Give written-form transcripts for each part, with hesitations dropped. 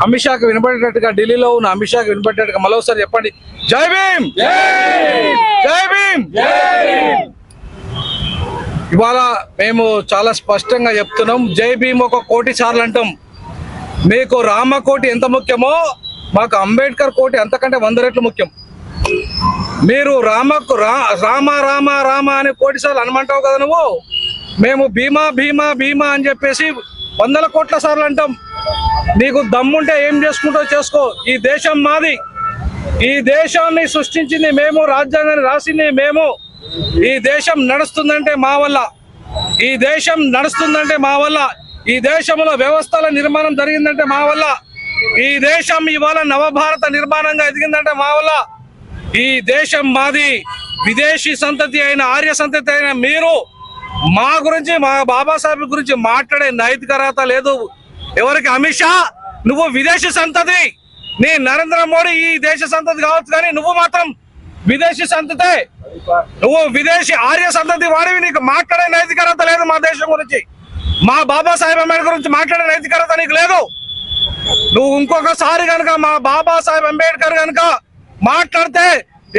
అమిత్ షాకి వినపడేటట్టుగా ఢిల్లీలో ఉన్న అమిత్ షాకి వినపడేటట్టుగా మరోసారి చెప్పండి, జై భీమ్, జై భీమ్. ఇవాళ మేము చాలా స్పష్టంగా చెప్తున్నాం, జై భీమ్ ఒక కోటి సార్లు అంటాం. మీకు రామకోటి ఎంత ముఖ్యమో మాకు అంబేద్కర్ కోటి అంతకంటే 100 రెట్లు ముఖ్యం. మీరు రామ రామ రామ అని కోటి సార్లు అనమంటావు కదా నువ్వు. మేము భీమా భీమా భీమా అని చెప్పేసి 100 కోట్ల సార్లు అంటాం. నీకు దమ్ముంటే ఏం చేసుకుంటో చేసుకో. ఈ దేశం మాది, ఈ దేశాన్ని సృష్టించింది మేము, రాజ్యాంగాన్ని రాసింది మేము. ఈ దేశం నడుస్తుందంటే మా వల్ల, ఈ దేశం నడుస్తుందంటే మా వల్ల, ఈ దేశంలో వ్యవస్థల నిర్మాణం జరిగిందంటే మా వల్ల, ఈ దేశం ఇవాళ నవభారత నిర్మాణంగా ఎదిగిందంటే మా వల్ల. ఈ దేశం మాది. విదేశీ సంతతి అయిన, ఆర్య సంతతి అయిన మీరు మా గురించి, మా బాబాసాహెబ్ గురించి మాట్లాడే నైతిక అర్హత లేదు ఎవరికి. అమిత్ షా, నువ్వు విదేశీ సంతతి, నీ నరేంద్ర మోడీ ఈ దేశ సంతతి కావచ్చు, కానీ నువ్వు మాత్రం విదేశీ సంతతే. నువ్వు విదేశీ ఆర్య సంతతి వాడివి, నీకు మాట్లాడే నైతిక అర్హత లేదు మా దేశం గురించి. మా బాబాసాహెబ్ అంబేద్కర్ గురించి మాట్లాడే నైతిక అర్హత నీకు లేదు. నువ్వు ఇంకొకసారి కనుక మా బాబాసాహెబ్ అంబేద్కర్ కనుక మాట్లాడితే,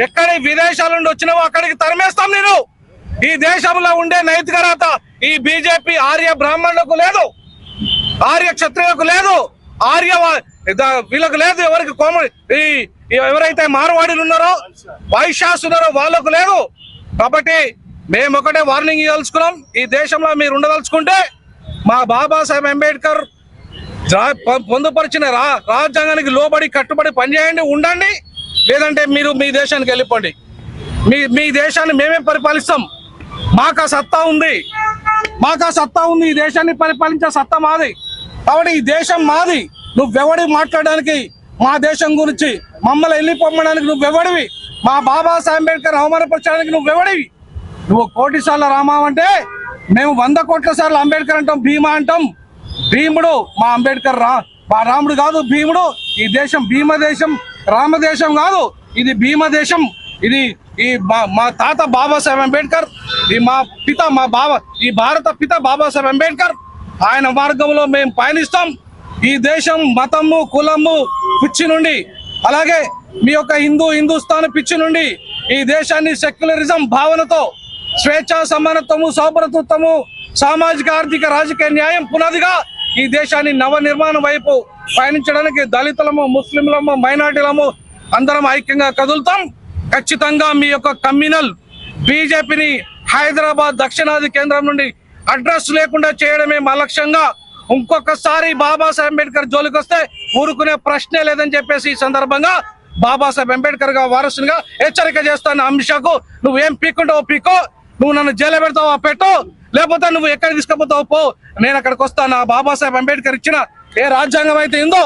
ఎక్కడి విదేశాల నుండి వచ్చినావో అక్కడికి తరిమేస్తాం నేను. ఈ దేశంలో ఉండే నైతిక అర్హత ఈ బీజేపీ ఆర్య బ్రాహ్మణులకు లేదు, ఆర్య క్షత్రియులకు లేదు, ఆర్య వీళ్ళకు లేదు. ఎవరికి ఎవరైతే మార్వాడీలు ఉన్నారో, వైశ్యాస్ ఉన్నారో వాళ్ళకు లేదు. కాబట్టి మేము ఒకటే వార్నింగ్ ఇవ్వదలుచుకున్నాం, ఈ దేశంలో మీరు ఉండదలుచుకుంటే మా బాబాసాహెబ్ అంబేద్కర్ పొందుపరిచిన రాజ్యాంగానికి లోబడి కట్టుబడి పనిచేయండి, ఉండండి. లేదంటే మీరు మీ దేశానికి వెళ్ళిపోండి. మీ దేశాన్ని మేమే పరిపాలిస్తాం. మాకు ఆ సత్తా ఉంది, మాకు ఆ సత్తా ఉంది. ఈ దేశాన్ని పరిపాలించే సత్తా మాది. కాబట్టి ఈ దేశం మాది. నువ్వెవడి మాట్లాడడానికి, మా దేశం గురించి మమ్మల్ని వెళ్ళిపోమ్మడానికి నువ్వెవడివి? మా బాబాసాహెబ్ అంబేద్కర్ అవమానపరచడానికి నువ్వెవడివి? నువ్వు కోటి సార్లు రామా అంటే మేము 100 కోట్ల సార్లు అంబేద్కర్ అంటాం, భీమా అంటాం. భీముడు మా అంబేద్కర్ మా రాముడు కాదు, భీముడు. ఈ దేశం భీమదేశం, రామదేశం కాదు, ఇది భీమదేశం. ఇది మా తాత బాబాసాహెబ్ అంబేద్కర్, ఈ భారత పిత బాబాసాహెబ్ అంబేద్కర్. ఆయన మార్గంలో మేము పయనిస్తాం. ఈ దేశం మతము, కులము పిచ్చి నుండి, అలాగే మీ యొక్క హిందుస్థాన్ పిచ్చి నుండి ఈ దేశాన్ని సెక్యులరిజం భావనతో, స్వేచ్ఛ, సమానత్వము, సౌభ్రతత్వము, సామాజిక, ఆర్థిక, రాజకీయ న్యాయం పునాదిగా ఈ దేశాన్ని నవ నిర్మాణం వైపు పయనించడానికి దళితులము, ముస్లింలము, మైనార్టీలము అందరం ఐక్యంగా కదులుతాం. ఖచ్చితంగా మీ యొక్క కమ్యూనల్ బీజేపీని హైదరాబాద్ దక్షిణాది కేంద్రం నుండి అడ్రస్ లేకుండా చేయడమే మా లక్ష్యంగా. ఇంకొకసారి బాబాసాహెబ్ అంబేద్కర్ జోలికి వస్తే ఊరుకునే ప్రశ్నే లేదని చెప్పేసి ఈ సందర్భంగా బాబాసాహెబ్ అంబేద్కర్ గా వారసునిగా హెచ్చరిక చేస్తాను. అమిత్ షాకు, నువ్వేం పీక్కుంటావో పీకో, నువ్వు నన్ను జైలు పెడతావో పెట్టు, లేకపోతే నువ్వు ఎక్కడికి తీసుకుపోతావు పో, నేను అక్కడికి వస్తాను. బాబాసాహెబ్ అంబేద్కర్ ఇచ్చిన ఏ రాజ్యాంగం అయితే ఉందో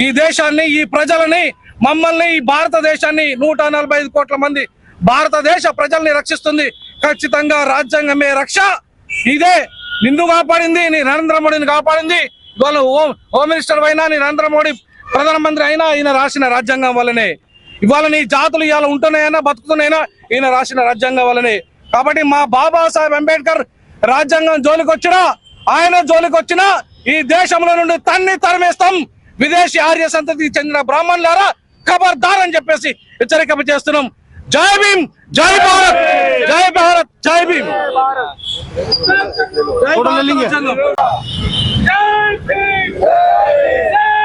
ఈ దేశాన్ని, ఈ ప్రజలని, మమ్మల్ని, ఈ భారతదేశాన్ని 145 కోట్ల మంది భారతదేశ ప్రజల్ని రక్షిస్తుంది. ఖచ్చితంగా రాజ్యాంగమే రక్ష. ఇదే నిన్ను కాపాడింది, నీ నరేంద్ర మోడీని కాపాడింది. ఇవాళ హోమ్ మినిస్టర్ అయినా, నీ నరేంద్ర మోడీ ప్రధానమంత్రి అయినా ఈయన రాసిన రాజ్యాంగం వల్లనే. ఇవాళ నీ జాతులు ఇవాళ ఉంటున్నాయన్నా, బతుకుతున్నాయినా ఈయన రాసిన రాజ్యాంగం వల్లనే. కాబట్టి మా బాబాసాహెబ్ అంబేద్కర్ రాజ్యాంగం జోలికి వచ్చినా, ఆయన జోలికి వచ్చినా ఈ దేశంలో నుండి తరిమేస్తాం. విదేశీ ఆర్య సంతతికి చెందిన బ్రాహ్మణులారా ఖబర్దార్ అని చెప్పేసి హెచ్చరిక చేస్తున్నాం. జై భీమ్, జై భారత్, జై భారత్, జై భీమ్. జై భీమ్.